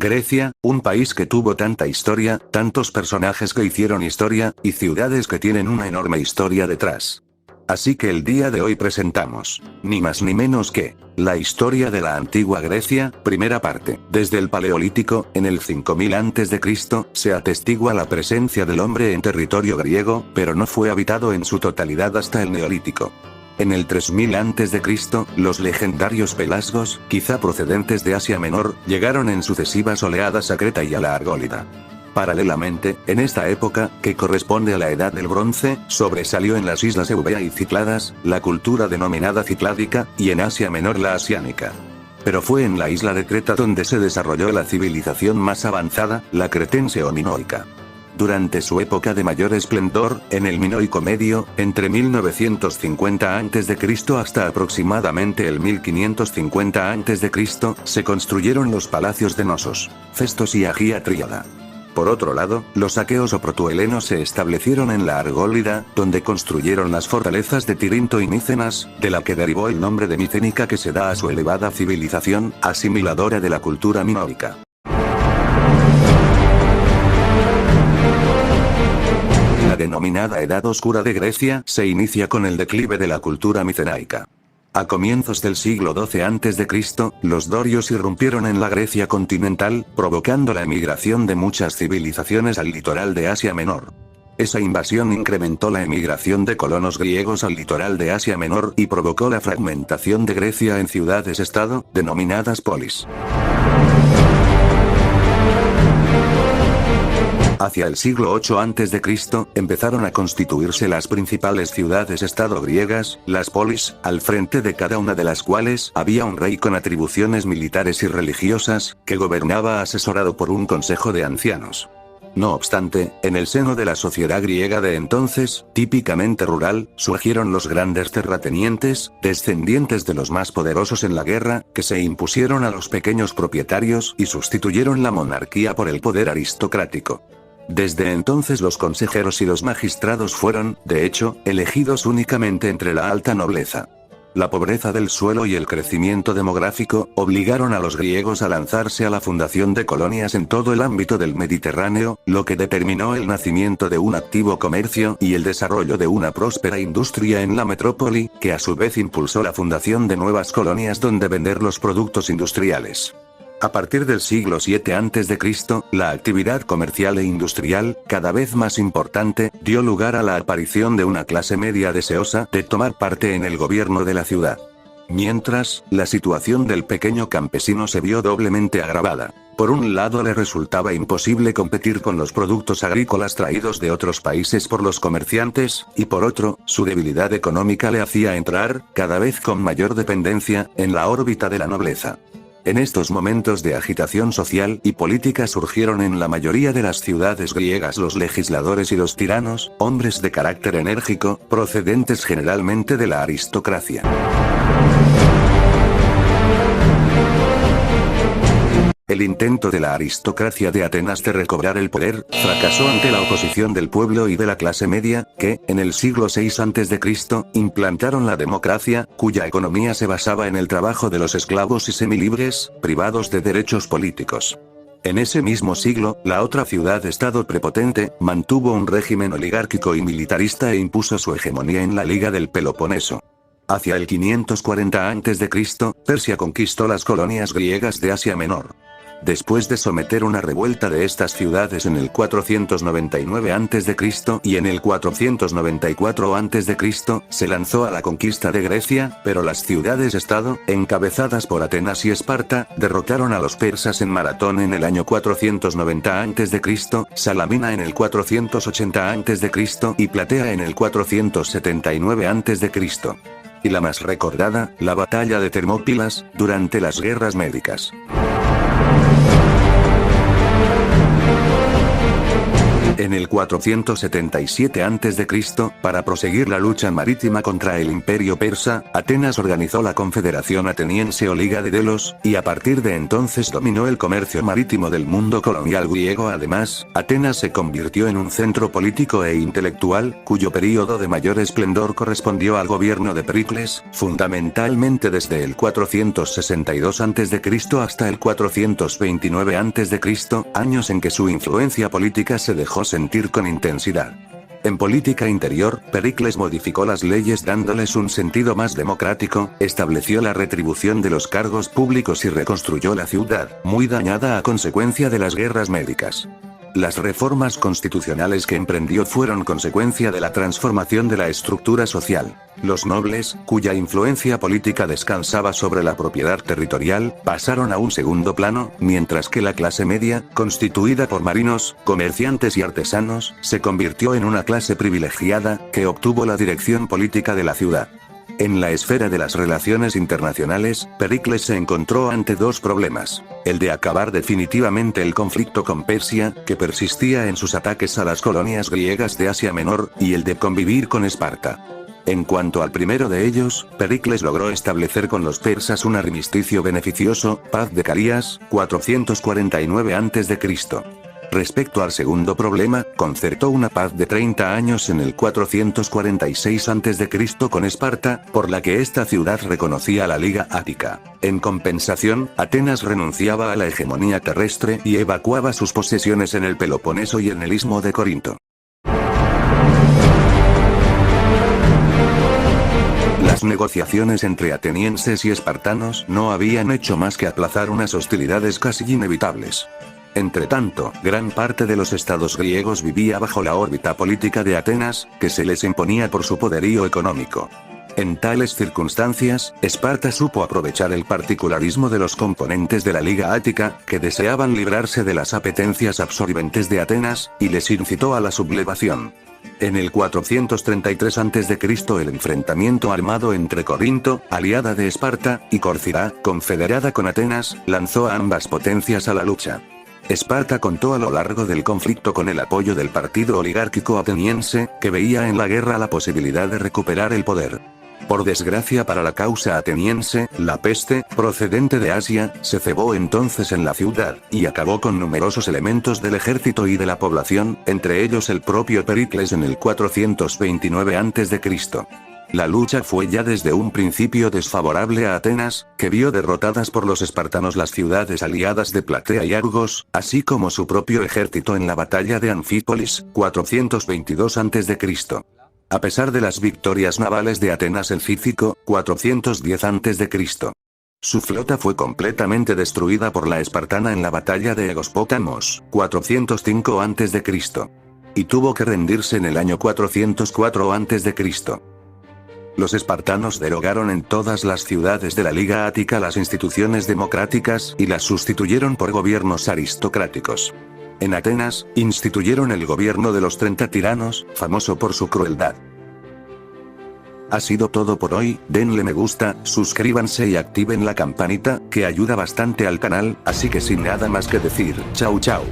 Grecia, un país que tuvo tanta historia, tantos personajes que hicieron historia, y ciudades que tienen una enorme historia detrás. Así que el día de hoy presentamos, ni más ni menos que, la historia de la antigua Grecia, primera parte. Desde el Paleolítico, en el 5000 a.C., se atestigua la presencia del hombre en territorio griego, pero no fue habitado en su totalidad hasta el Neolítico. En el 3000 a.C., los legendarios pelasgos, quizá procedentes de Asia Menor, llegaron en sucesivas oleadas a Creta y a la Argólida. Paralelamente, en esta época, que corresponde a la Edad del Bronce, sobresalió en las islas Eubea y Cícladas, la cultura denominada cicládica, y en Asia Menor la asiánica. Pero fue en la isla de Creta donde se desarrolló la civilización más avanzada, la cretense o minoica. Durante su época de mayor esplendor, en el Minoico Medio, entre 1950 a.C. hasta aproximadamente el 1550 a.C., se construyeron los palacios de Nosos, Festos y Agia Tríada. Por otro lado, los aqueos o protohelenos se establecieron en la Argólida, donde construyeron las fortalezas de Tirinto y Mícenas, de la que derivó el nombre de Micénica que se da a su elevada civilización, asimiladora de la cultura minoica. La denominada Edad Oscura de Grecia se inicia con el declive de la cultura micenaica. A comienzos del siglo XII a.C., los dorios irrumpieron en la Grecia continental, provocando la emigración de muchas civilizaciones al litoral de Asia Menor. Esa invasión incrementó la emigración de colonos griegos al litoral de Asia Menor y provocó la fragmentación de Grecia en ciudades-estado, denominadas polis. Hacia el siglo VIII a.C., empezaron a constituirse las principales ciudades-estado griegas, las polis, al frente de cada una de las cuales había un rey con atribuciones militares y religiosas, que gobernaba asesorado por un consejo de ancianos. No obstante, en el seno de la sociedad griega de entonces, típicamente rural, surgieron los grandes terratenientes, descendientes de los más poderosos en la guerra, que se impusieron a los pequeños propietarios y sustituyeron la monarquía por el poder aristocrático. Desde entonces los consejeros y los magistrados fueron, de hecho, elegidos únicamente entre la alta nobleza. La pobreza del suelo y el crecimiento demográfico obligaron a los griegos a lanzarse a la fundación de colonias en todo el ámbito del Mediterráneo, lo que determinó el nacimiento de un activo comercio y el desarrollo de una próspera industria en la metrópoli, que a su vez impulsó la fundación de nuevas colonias donde vender los productos industriales. A partir del siglo VII a.C., la actividad comercial e industrial, cada vez más importante, dio lugar a la aparición de una clase media deseosa de tomar parte en el gobierno de la ciudad. Mientras, la situación del pequeño campesino se vio doblemente agravada. Por un lado le resultaba imposible competir con los productos agrícolas traídos de otros países por los comerciantes, y por otro, su debilidad económica le hacía entrar, cada vez con mayor dependencia, en la órbita de la nobleza. En estos momentos de agitación social y política surgieron en la mayoría de las ciudades griegas los legisladores y los tiranos, hombres de carácter enérgico, procedentes generalmente de la aristocracia. El intento de la aristocracia de Atenas de recobrar el poder, fracasó ante la oposición del pueblo y de la clase media, que, en el siglo VI a.C., implantaron la democracia, cuya economía se basaba en el trabajo de los esclavos y semilibres, privados de derechos políticos. En ese mismo siglo, la otra ciudad-estado prepotente, mantuvo un régimen oligárquico y militarista e impuso su hegemonía en la Liga del Peloponeso. Hacia el 540 a.C., Persia conquistó las colonias griegas de Asia Menor. Después de someter una revuelta de estas ciudades en el 499 a.C. y en el 494 a.C., se lanzó a la conquista de Grecia, pero las ciudades-estado, encabezadas por Atenas y Esparta, derrotaron a los persas en Maratón en el año 490 a.C., Salamina en el 480 a.C. y Platea en el 479 a.C. Y la más recordada, la batalla de Termópilas, durante las guerras médicas. En En el 477 a.C., para proseguir la lucha marítima contra el imperio persa, Atenas organizó la Confederación Ateniense o Liga de Delos, y a partir de entonces dominó el comercio marítimo del mundo colonial griego. Además, Atenas se convirtió en un centro político e intelectual, cuyo período de mayor esplendor correspondió al gobierno de Pericles, fundamentalmente desde el 462 a.C. hasta el 429 a.C., años en que su influencia política se dejó sentir con intensidad. En política interior, Pericles modificó las leyes dándoles un sentido más democrático, estableció la retribución de los cargos públicos y reconstruyó la ciudad, muy dañada a consecuencia de las guerras médicas. Las reformas constitucionales que emprendió fueron consecuencia de la transformación de la estructura social. Los nobles, cuya influencia política descansaba sobre la propiedad territorial, pasaron a un segundo plano, mientras que la clase media, constituida por marinos, comerciantes y artesanos, se convirtió en una clase privilegiada, que obtuvo la dirección política de la ciudad. En la esfera de las relaciones internacionales, Pericles se encontró ante dos problemas: el de acabar definitivamente el conflicto con Persia, que persistía en sus ataques a las colonias griegas de Asia Menor, y el de convivir con Esparta. En cuanto al primero de ellos, Pericles logró establecer con los persas un armisticio beneficioso, Paz de Carías, 449 a.C. Respecto al segundo problema, concertó una paz de 30 años en el 446 a.C. con Esparta, por la que esta ciudad reconocía la Liga Ática. En compensación, Atenas renunciaba a la hegemonía terrestre y evacuaba sus posesiones en el Peloponeso y en el Istmo de Corinto. Las negociaciones entre atenienses y espartanos no habían hecho más que aplazar unas hostilidades casi inevitables. Entretanto, gran parte de los estados griegos vivía bajo la órbita política de Atenas, que se les imponía por su poderío económico. En tales circunstancias, Esparta supo aprovechar el particularismo de los componentes de la Liga Ática, que deseaban librarse de las apetencias absorbentes de Atenas, y les incitó a la sublevación. En el 433 a.C. el enfrentamiento armado entre Corinto, aliada de Esparta, y Córcira, confederada con Atenas, lanzó a ambas potencias a la lucha. Esparta contó a lo largo del conflicto con el apoyo del partido oligárquico ateniense, que veía en la guerra la posibilidad de recuperar el poder. Por desgracia para la causa ateniense, la peste, procedente de Asia, se cebó entonces en la ciudad, y acabó con numerosos elementos del ejército y de la población, entre ellos el propio Pericles en el 429 a.C. La lucha fue ya desde un principio desfavorable a Atenas, que vio derrotadas por los espartanos las ciudades aliadas de Platea y Argos, así como su propio ejército en la batalla de Anfípolis, 422 a.C. A pesar de las victorias navales de Atenas el Cícico, 410 a.C. Su flota fue completamente destruida por la espartana en la batalla de Egospótamos, 405 a.C. Y tuvo que rendirse en el año 404 a.C. Los espartanos derogaron en todas las ciudades de la Liga Ática las instituciones democráticas y las sustituyeron por gobiernos aristocráticos. En Atenas, instituyeron el gobierno de los 30 tiranos, famoso por su crueldad. Ha sido todo por hoy, denle me gusta, suscríbanse y activen la campanita, que ayuda bastante al canal, así que sin nada más que decir, chau chau.